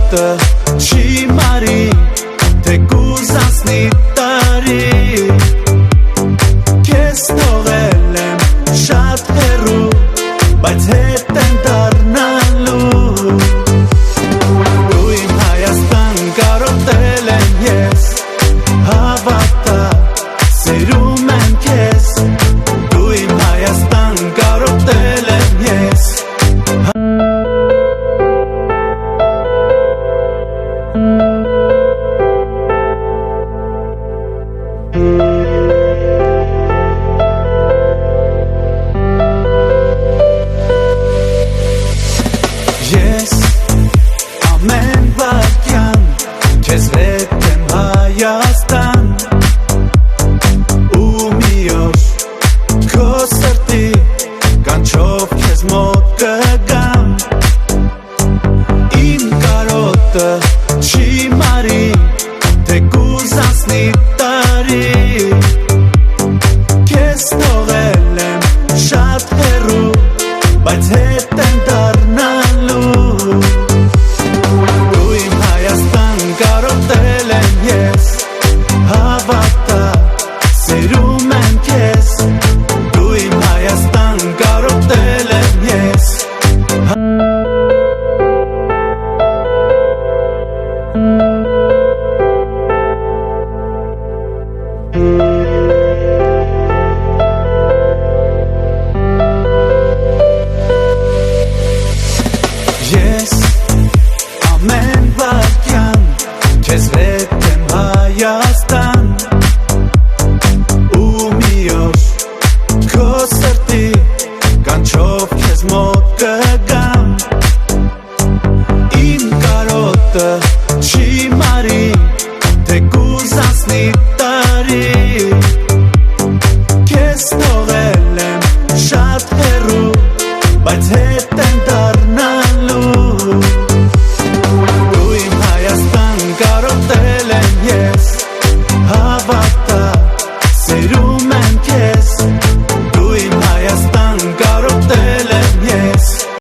կարոտը չի մարի, թե կուզանցնի տարի, քեզ թողել եմ շատ հեռու, բայց հետ եմ դառնալու, դու իմ Հայաստան կարոտել եմ ես, հավատա սիրում եմ քեզ, դու իմ Հայաստան կարոտել եմ ես. Ես ամեն վայրկյան քեզ հետ եմ Հայաստան, ու մի օր քո սրտի կանչով քեզ մոտ կգամ, իմ կարոտը չի մարի, թե կուզանցնի տարի, քեզ թողել եմ շատ հեռու, բայց հետ եմ դառնալու, դու իմ Հայաստան կարոտել եմ ես, հավատա սիրում եմ քեզ, դու իմ Հայաստան կարոտել եմ ես. Ես ամեն վայրկյան քեզ հետ եմ Հայաստան, ու մի օր քո սրտի կանչով քեզ մոտ կգամ, իմ կարոտը չի մարի, թե կուզանցնի տարի, քեզ թողել եմ շատ հեռու, բայց հետ եմ դառնալու,